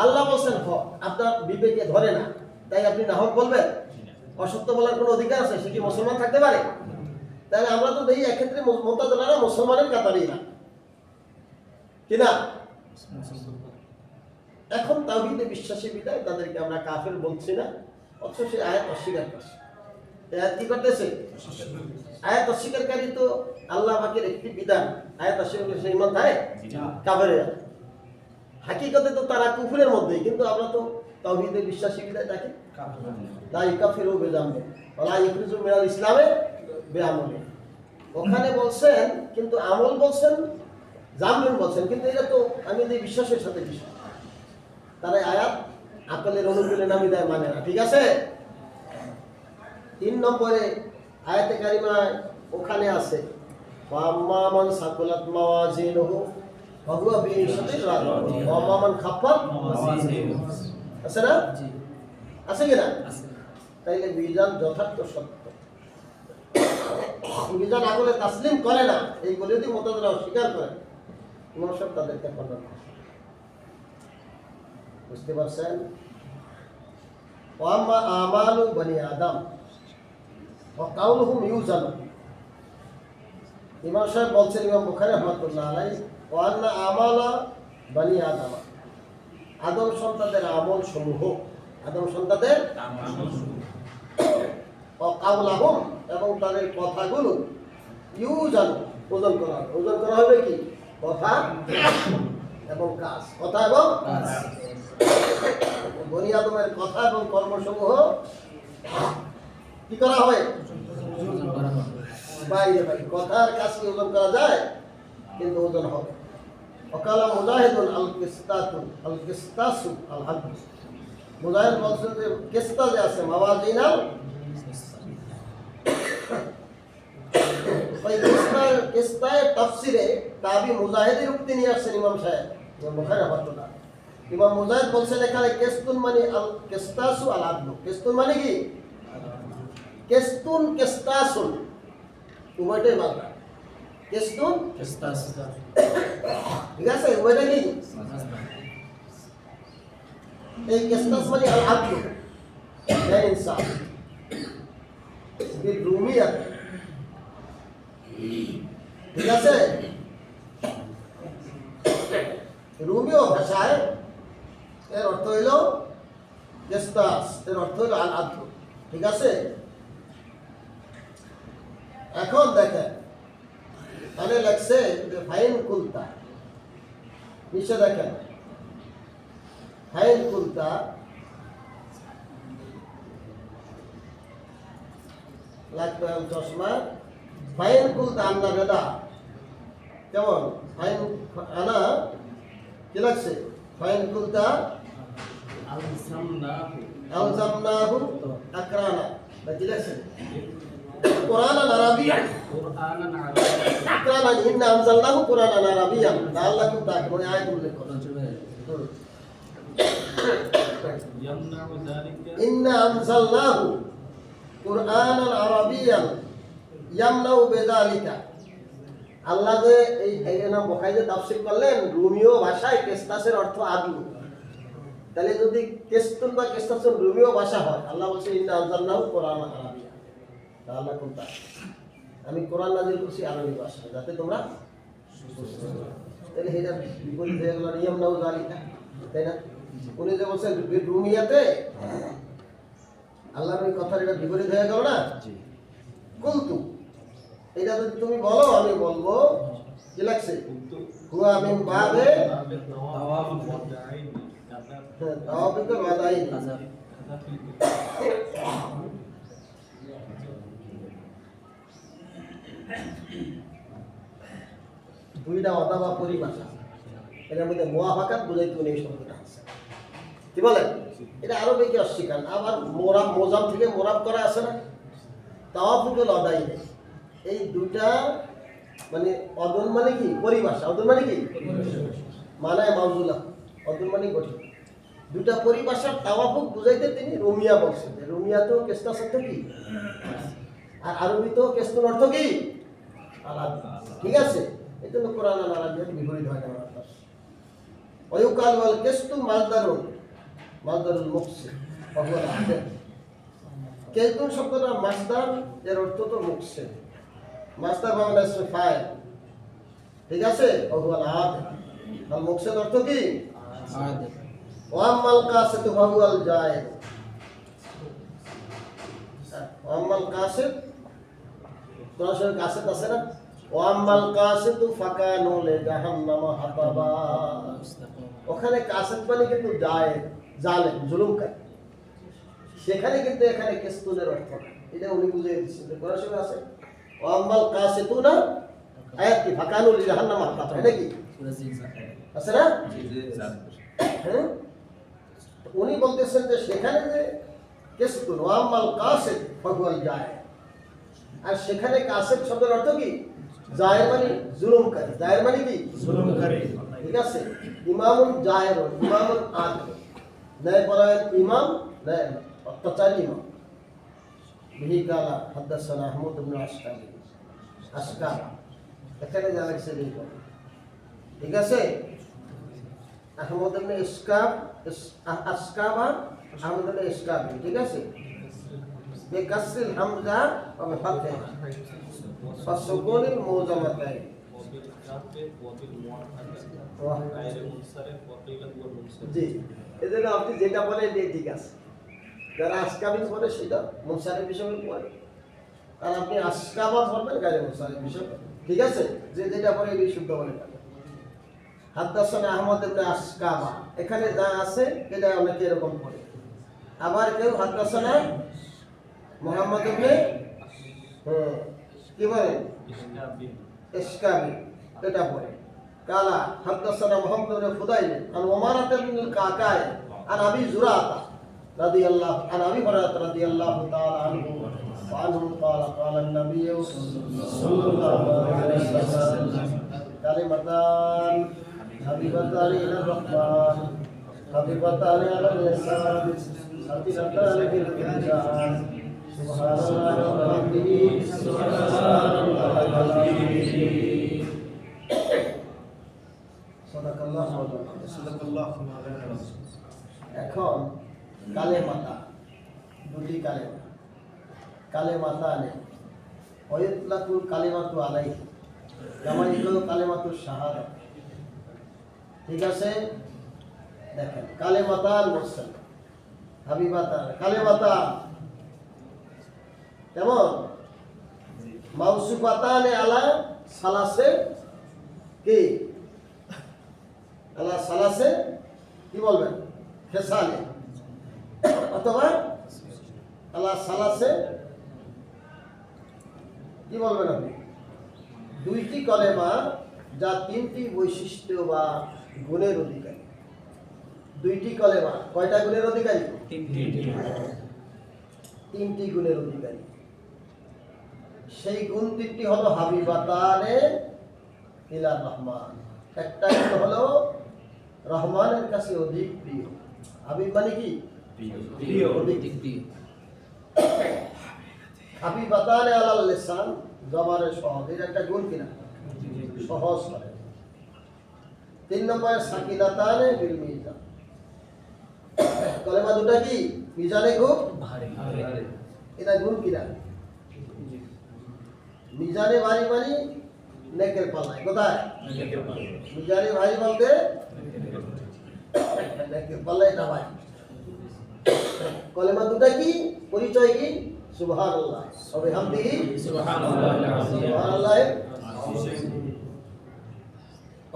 আল্লাহ বলছেন হক, আপনার বিবেকে ধরে না, তাই আপনি না হক বলবেন? অসত্য বলার কোনো অধিকার আছে? সে কি মুসলমান থাকতে পারে? তাহলে আমরা তো দেখি এক্ষেত্রে মুতাজিলারা মুসলমানের কাতারেই না, কি না? এখন তাওহীদে বিশ্বাসী বিদায় তাদেরকে আমরা কাফের বলছি না, অথচ সে আয়াত অস্বীকার করছে। আয়াত কি করতেছে? আয়াত অস্বীকারী তো আল্লাহ পাকের একটি বিধান, আয়াত অস্বীকার করে সে ঈমান থাকে কাফের। হাকিকতে তো তারা কুফরের মধ্যেই, কিন্তু আমরা তো তাওহীদে বিশ্বাসী বিদায় তাকে লা ইকাফিরু বিযামবি ওয়া লা ইখরিজু মিনাল ইসলামে বিআমলি। ওখানে বলছেন কিন্তু আমল বলছেন, জামলুন বলছেন, কিন্তু এটা তো আমি যে বিশ্বাসের সাথে বিশ্বাস, তারা আয়াত আকলের অনুকূলে নামি দেয়, মানে না। ঠিক আছে, 3 নম্বরে আয়াতে কারিমায় ওখানে আছে ওয়াম্মা মান সাকুলাত মাওয়াজিনুহু ফাহুয়া বিঈশাতির রাদিয়াহ ওয়াম্মা মান খাফফাত মাওয়াজিনুহু, আছে না? আছে কি না? তাইলে মিজান যথার্থ সত্য, মিজান আকলে তাসলিম করে না, এইগুলো যদি মুতাজিলা অস্বীকার করে, ইমাম সাহেব তাদেরকে খণ্ডন করে। বুঝতে পারছেন? ওয়া আম্মা আমালু বনি আদম ওয়া কাউলুহুম ইউজানু। ইমাম সাহেব বলছেন, ইমাম বুখারী রাহমাতুল্লাহ আলাইহি, ওয়া আন্না আমালা বনি আদম, আদম সন্তানদের আমল সমূহ, আদম সন্তানদের ও কাউলাহুম, এবং তাদের কথাগুলো ইউজানু, ওজন করা হবে। ওজন করা হবে কি? কথা এবং কাজ, কথা এবং কাজ। বনি আদমের কথা এবং কর্মসমূহ কি করা হবে? ওজন করা হবে। বাইরে বাইরে কথা আর কাজ কি ওজন করা যায়? কিন্তু ওজন হবে। ওকালা মুজাহিদুন আল কিস্তাতু আল কিস্তাসু আল হাদ। মুজাহিদ বলছেন যে কিস্তা যে আছে মাওয়াজিনাল, ওই কিস্তায়ের তাফসিরে তাবি মুজাহিদের উক্তি নিয়ে আসছেন ইমাম সাহেব, ইমাম বুখারী রাহমাতুল্লাহ। ইমাম মুজাহিদ বলছেন এখানে কেস্তুন মানে আল কিস্তাসু আল আদলু। কেস্তুন মানে কি? কেস্তুন কেস্তাসুন উভয়টাই বাংলা। কেস্তুন, কিস্তাস। ঠিক আছে, উভয়টা কি? এই কেস্তাস মানে আল আদলু, ন্যায় ইনসাফ, বিল রুমিয়াত, ঠিক আছে। রুমিও ভাষায় এর অর্থ হইল কেস্তাস, এর অর্থ হইল আল আদলু, ঠিক আছে। এখন দেখেন তাহলে লাগছে যে ফাইন কুলতা, নিচে দেখেন ফাইন কুলতা লাগবে চশমা। ফাইন কুলতা আন্না বেদা, কেমন? ফাইন আনা কি লাগছে? ফাইন কুলতা আলজামনাহু আকরানা, কি লাগছে? কুরআনান আরাবিয়ান, আকরানা ইন্না আনজালনাহু কুরআনান আরাবিয়ান লাআল্লাকুম তা'কিলুন, আয়াত উল্লেখ করা। ইন্না আনজালনাহু কুরআনান আরাবিয়ান ইয়ামনাউ বিযালিকা। আল্লাহ যে এই নাম বুখারী যে তাফসীর করলেন রুমিও ভাষায় কেস্তাসের অর্থ আদলু, তাহলে যদি কেস্তুন বা কেস্তাসুন রুমিও ভাষা হয়, আল্লাহ বলছে ইন্না আনজালনাহু কুরআনান আরাবিয়ান লাআল্লাকুম তা'কিলুন, আমি কোরআন নাযিল করছি আরবি ভাষায় যাতে তোমরা বুঝতে পারো। তাহলে এটা বিপরীত হয়ে গেল ইয়ামনাউ যালিকা, তাই না? উনি যে বলছেন রুমিয়াতে, আল্লাহর ওই কথার এটা বিপরীত হয়ে গেল না? কুলতু, এটা যদি তুমি বলো আমি বলবো, কি লাগছে? হুয়া মিন বাবে তাওয়াফিক ওয়াদাইন। দুইটা অথবা পরিভাষা, এটার মধ্যে মুআফাকাত বুঝাইতে উনি এই শব্দটা আছে। কি বলেন? এটা আরো বেশি অস্বীকার। আবার মোরাব, মোজাম থেকে মোরাব করা আছে না? তাওয়াফুল আদাই, এই দুইটা মানে অদন মানে কি? পরিভাষা। অদন মানে কি? মানে মাউজুলা, অদন মানে গঠিত। দুইটা পরিভাষার তাওয়াফুক বুঝাইতে তিনি রুমিয়া বলছেন। রুমিয়া তো কেস্তাস অর্থ কি? আর আরবি তো কেস্তুন অর্থ কি? আলাদা, ঠিক আছে। এই জন্য কোরআন আর আরবির বিপরীত হয় না। ওয়ুকাল ওয়াল কেস্তু মাসদারুন, মাসদারুল মুকসিদ ওয়া হুয়া আল-আদল। কেস্তুন শব্দটা মাসদার, এর অর্থ তো মুকসিদ। মাসদার মানে ইসমে ফাইল, ঠিক আছে। ওয়া হুয়া আল-আদল, আর মুকসিদ অর্থ কি? আদল। ওয়া আম্মাল কাসিদ ওয়া হুয়া আল-জায়েদ। ওয়া আম্মাল কাসিদ, তোমার সঙ্গে কাসিদ আছে না? ওয়া আম্মাল কাসিদু ফাকানু লিজাহান্নামা হাতাবা। ওখানে কাসিদ মানে কিন্তু জালেম, জুলুমকারী। সেখানে কিন্তু এখানে কেস্তুনের অর্থ না, এটা উনি বুঝিয়ে দিচ্ছেন। কোরআন শরীফে আছে ওয়া আম্মাল কাসিতুনা, আয়াত কি? ফাকানু লিজাহান্নামা হাতাবা, এটা কি আছে না? হ্যাঁ, উনি বলতেছেন যে সেখানে যে কেস্তুন ওয়া আম্মাল কাসিদ ফাহুয়াল জায়েদ, আর সেখানে কাসিদ শব্দের অর্থ কি? জায়ের মানে জুলুমকারী। জায়ের মানে কি? জুলুমকারী, ঠিক আছে। ইমামুন জায়েরুন, ইমামুন আদিল, ন্যায়পরায়ণ ইমাম, ন্যায় অত্যাচারী ইমাম। বিহি কালা হাদাসানা আহমদ ইবনে আশকার, এখানে যা লাগছে, ঠিক আছে। আহমদ ইবনে আসকাবা, আহমদ ইবনে ইসকাবি, ঠিক আছে? বিকাসরিল হামজা ওয়া বিফাতহি ওয়া সুকুনিল মুজামাতাইন। জি, এজন্য আপনি যেটা বলেন এটাই ঠিক আছে। যারা আসকাবি পড়ে সেটা মুনসারিফ হিসেবে পড়ে, আর আপনি আসকাবা পড়বেন গায়রে মুনসারিফ হিসেবে, ঠিক আছে? যে যেটা পড়ে এটাই শুদ্ধ বলে থাকে। হাদ্দাসানা আহমদ ইবনে আসকাবা, এখানে যা আছে এটা অনেকে এরকম পড়ে। আবার কেউ হাদ্দাসানা মুহাম্মদ ইবনে কি বলেন ইসকাবি, এটা পড়ে। কালা হাদ্দাসানা মুহাম্মদ ইবনে ফুদাইল আন উমারাত ইবনে কাকায় আন আবি জুরাতা রাদিয়াল্লাহু আন আবি হুরায়রা রাদিয়াল্লাহু তাআলা আনহু ওয়া আনহু ক্বালা ক্বালা an-nabiy সাল্লাল্লাহু আলাইহি ওয়াসাল্লাম কালিমাতান হাবিবাতান ইলা রাহমান হাবিবাতান আলা লিসান সাতিরাতান ফিল মিজান সুবহানাল্লাহি ওয়া বিহামদিহি সুবহানাল্লাহি ওয়া বিহামদিহি। সাদাকাল্লাহু আলাইহি। এখন কালেমাতা, দুটি কালেমা, কালেমাতা নেই। ওয়াইতলাকুল কালিমাতু আলাইহি যেমন এগুলো কালেমাতু শাহাদা, ঠিক আছে? দেখেন কালেমাতান বলছেন, হাবিবাতান কালেমাতান, কেমন মাউসুফাতানে আলা সালাসে কি আলা সালাসে কি বলবেন খেসালে, অথবা আলা সালাসে কি বলবেন আপনি? দুইটি কলেমা যা তিনটি বৈশিষ্ট্য বা গুণের অধিকারী। দুইটি কলেমা কয়টা গুণের অধিকারী? তিনটি গুণের অধিকারী। সেই গুণ তিনটি হলো হাবিবাতানে ইলা রহমান। একটা গুণ হলো রহমানের কাছে অধিক প্রিয়। হাবিব মানে কি? প্রিয়, অধিক প্রিয়। হাবিবাতানে আলাল লিসান, জবানে সহজ, এটা একটা গুণ কিনা? সহজ করে। 3 নম্বরে সাকিলাতানে বিল মিজান, কলেমা দুটা কি মিজানে খুব ভারী, এটা গুণ কিনা? মিজানে ভারী মানে নেকের পাল্লায়, কোথায়? মিজানে ভারী বলতে নেকের পাল্লায়, এটা ভারী। কলেমা দুটা কি পরিচয় কি? সুবহানাল্লাহ ওয়া বিহামদিহি সুবহানাল্লাহ।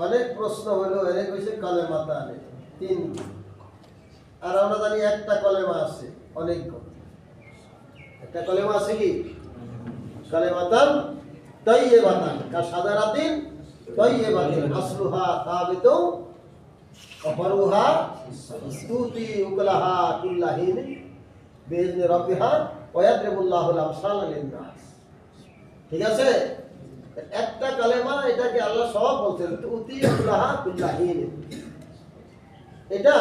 অনেক প্রশ্ন হলো, এর কইছে কালেমাতা আনে তিন, আর আমরা জানি একটা কলেমা আছে অনেক। একটা কলেমা আছে কি? কালেমাতান তাইয়্যিবাতান কাশাদারাতিন তাইয়্যিবাতিন আসলুহা সাবিতু ওয়া ফারুহা তুতি উকলাহা কুল্লাহিন বিইذن রাব্বিহা ওয়া ইয়াদরিবুল্লাহুল আমসালা লিন-নাস, ঠিক আছে? একটা কালেমা, এটাকে আল্লাহ সব বলছেন তুতি উকলাহা কুল্লাহিন, এটা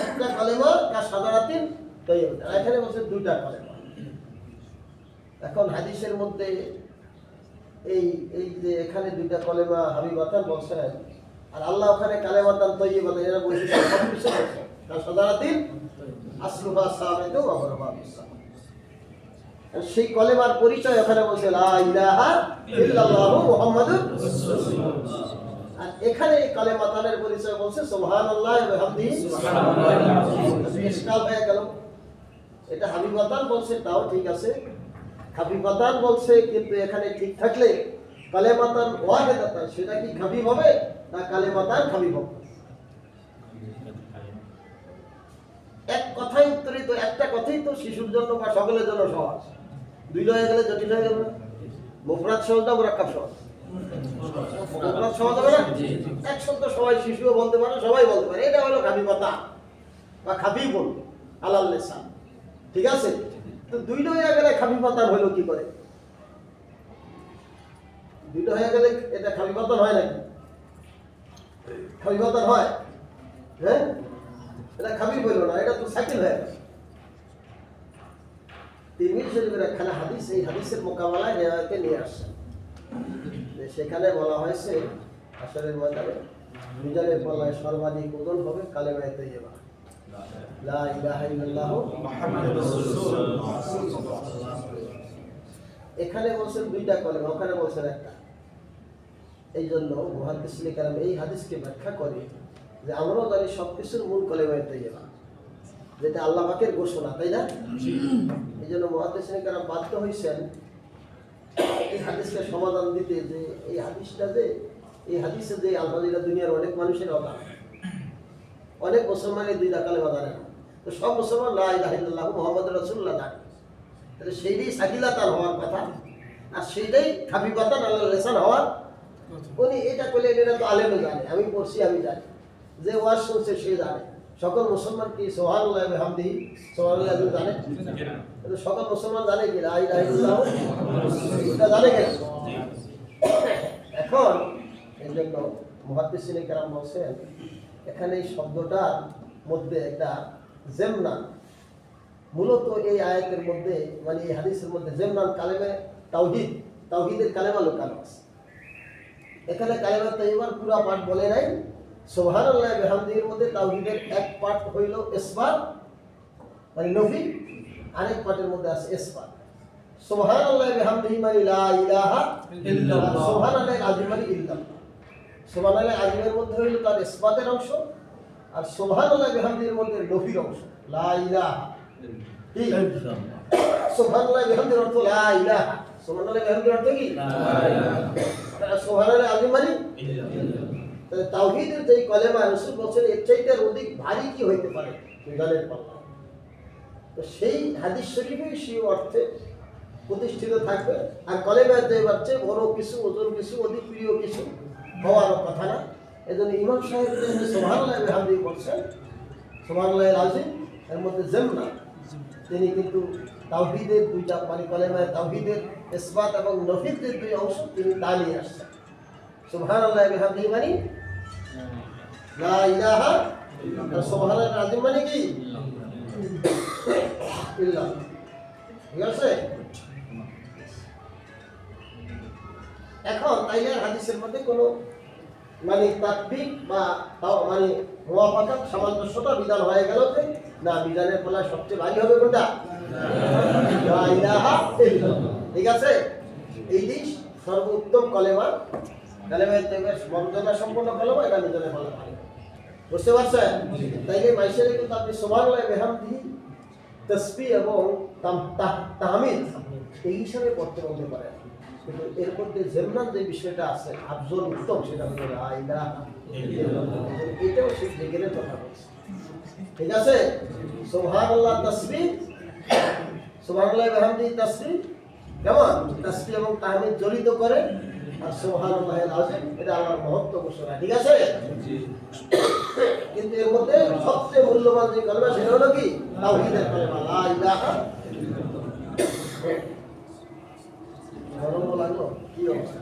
একটা কালেমা কাশাদারাতিন তাইয়্যিবাতিন। এখানে বলছে দুইটা কালেমা। এখন হাদিসের মধ্যে এই যে এখানে দুইটা কলেমা হাবিবাতান বলছেন, আর আল্লাহ ওখানে কালেমাতান তাইয়্যিবাতান, এরা বৈশিষ্ট্য সব কিছু বলছেন। কাশাদারাতিন আসলুহা সাবিতু ওয়া ফারুহা বিস-সাম। সেই কলেমার পরিচয় ওখানে বলছে লা ইলাহা ইল্লাল্লাহু মুহাম্মাদুর রাসূলুল্লাহ, আর এখানে এই কালেমাতানের পরিচয় বলছে সুবহানাল্লাহি ওয়া বিহামদিহি সুবহানাল্লাহিল আযীম। ইশকাল হয়ে গেল। এটা হাবিবাতান বলছে, তাও ঠিক আছে। হাবিবাতান বলছে, কিন্তু এখানে ঠিক থাকলে কালেমাতান ওয়াহিদাতান, সেটা কি হাবিব হবে না কালেমাতান হাবিব হবে? এক কথাই উত্তরিত, একটা কথাই তো শিশুর জন্য বা সকলের জন্য সহজ। দুইটা হয়ে গেলে জটিল হয়ে গেল। মুফরাদ সহজ না মুরাক্কাব সহজ? মুফরাদ সহজ হবে না? এক শব্দ সবাই, শিশুও বলতে পারে, সবাই বলতে পারে। এটা হলো হাবিবাতান বা খাবিবুন আলাল লিসান, ঠিক আছে? তো দুইটা হয়ে গেলে খাবিবাতান হলো কি করে? দুইটা হয়ে গেলে এটা খাবিবাতান হয় নাকি? খাবিবাতান হয়? হ্যাঁ, এটা খাবিব হইল না, এটা তো সাকিল হয়ে গেল। তিরমিজি শরীফের একখানা হাদিস, এই হাদিসের মোকাবেলায় রিওয়ায়াতে নিয়ে আসছেন। সেখানে বলা হয়েছে আসরের ময়দানে মিজানের পাল্লায় সর্বাধিক ওজন হবে কালেমায়ে তাইয়্যিবা লা ইলাহা ইল্লাল্লাহু মুহাম্মাদুর রাসূলুল্লাহ। এখানে বলছেন দুইটা কলেমা, ওখানে বলছেন একটা। এই জন্য মুহাদ্দিসিনে কেরাম এই হাদিসকে ব্যাখ্যা করে যে আমরাও জানি সবকিছুর মূল কালেমায়ে তাইয়্যিবা, যেটা আল্লাহ পাকের ঘোষণা, তাই না? এই জন্য মুহাদ্দিসিনে কেরাম বাধ্য হয়েছেন এই হাদিসকে সমাধান দিতে, যে এই হাদিসটা যে এই হাদিসে যে আলহামদুলিল্লাহ দুনিয়ার অনেক মানুষের অভাব, অনেক মুসলমানের দুইটা কালেমা জানে না, তো সব মুসলমান লা ইলাহা ইল্লাল্লাহু মুহাম্মাদুর রাসূলুল্লাহ জানে, তাহলে সেইটাই সাকিলাতান হওয়ার কথা, আর সেইটাই খাফিফাতান আলাল লিসান হওয়ার। উনি এটা করলে এটা তো আলেমও জানে, আমি পড়ছি আমি জানি, যে ওয়াজ শুনছে সে জানে। সকল মুসলমান কি সুবহানাল্লাহ ওয়া বিহামদিহি সুবহানাল্লাহ জানে? কিন্তু সকল মুসলমান জানে কি লা ইলাহা ইল্লাল্লাহু এটা জানে কি? এখন এই জন্য মুহাদ্দিসিনে কেরাম বলছেন এখানে এই শব্দটার মধ্যে একটা জেমনান, মূলত এই আয়াতের মধ্যে মানে এই হাদিসের মধ্যে জেমনান কালেমে তাওহীদ, তাওহীদের কালেমা লুকানো আছে। এখানে কালেমা তাইয়্যিবার পুরো পাঠ বলে নাই, সুবহানাল্লাহ ওয়া বিহামদিহির মধ্যে তাওহীদের এক পাঠ হইল ইসবাত মানে নফি, আরেক পাঠের মধ্যে আছে ইসবাত। সুবহানাল্লাহ ওয়া বিহামদিহি মানে লা ইলাহা ইল্লাল্লাহ, সুবহানাল্লাহ আযীম মানে ইল্লাল্লাহ। সুবহানাল্লাহ আযীমের মধ্যে হইল তার ইসবাতের অংশ, আর সুবহানাল্লাহ ওয়া বিহামদিহির মধ্যে নফির অংশ লা ইলাহা ইল্লাল্লাহ। সুবহানাল্লাহ ওয়া বিহামদিহির অর্থ লা ইলাহা, সুবহানাল্লাহ ওয়া বিহামদিহির অর্থ কি? লা ইলাহা। সুবহানাল্লাহ আযীম মানে ইল্লাল্লাহ। তাহলে তাওহীদের যে কলেমা রাসূল বলেন এর চাইতে অধিক ভারী কি হইতে পারে মিজানের পাল্লা, তো সেই হাদিস শরীফে সেই অর্থে প্রতিষ্ঠিত থাকবে। আর কলেমায়ে তাইয়্যিবার চেয়ে বড় কিছু, ওজন কিছু, অধিক প্রিয় কিছু হওয়ার কথা না। এজন্য ইমাম সাহেব যে সুবহানাল্লাহ ওয়া বিহামদিহি বলছেন সুবহানাল্লাহিল আযীম, এর মধ্যে জেমনা, তিনি কিন্তু তাওহীদের দুইটা মানে কলেমায়ে তাওহীদের ইসবাত এবং নফির যে দুই অংশ তিনি তা নিয়ে আসছেন। সুবহানাল্লাহ ওয়া বিহামদিহি মানে লা ইলাহা ইল্লাল্লাহ, সুবহানাল্লাহিল আযীম মানে কি? ইল্লাল্লাহ। ঠিক আছে? এখন তাইলে হাদিসের মধ্যে কোনো মানে তাকবিক বা মানে মুওয়াফাকাত সামঞ্জস্যতা বিধান হয়ে গেল যে না মিজানের পাল্লায় সবচেয়ে ভারী হবে কোনটা? লা ইলাহা ইল্লাল্লাহ। ঠিক আছে? এইটি সর্বোত্তম কলেমা, কালেমায়ে তাইয়্যিবার মর্যাদা সম্পন্ন কলেমা, এটা মিজানের পাল্লায় ভারী। বুঝতে পারছেন? তাইলে মাইশের কিন্তু আপনি সুবহানাল্লাহ ওয়া বিহামদিহি তাসবিহ এবং তাহমিদ এই হিসাবে পড়তে বলতে পারেন, কিন্তু এর মধ্যে জেমনান যে বিষয়টা আছে আফজল উত্তম, সেটা হলো লা ইলাহা ইল্লাল্লাহ। এটাও সেই জিকিরের কথা বলছে। ঠিক আছে? সুবহানাল্লাহ তাসবিহ, সুবহানাল্লাহ ওয়া বিহামদিহি তাসবিহ, কেমন তাসবিহ এবং তাহমিদ জড়িত করে, আর সুবহানাল্লাহিল আযীম এটা আল্লাহর মহত্ব ঘোষণা। ঠিক আছে? কিন্তু এর মধ্যে সবচেয়ে মূল্যবান যে কলেমা সেটা হলো কি? তাওহীদের কলেমা লা ইলাহা ইল্লাল্লাহ। গরম লাগলো কি অবস্থা?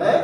হ্যাঁ,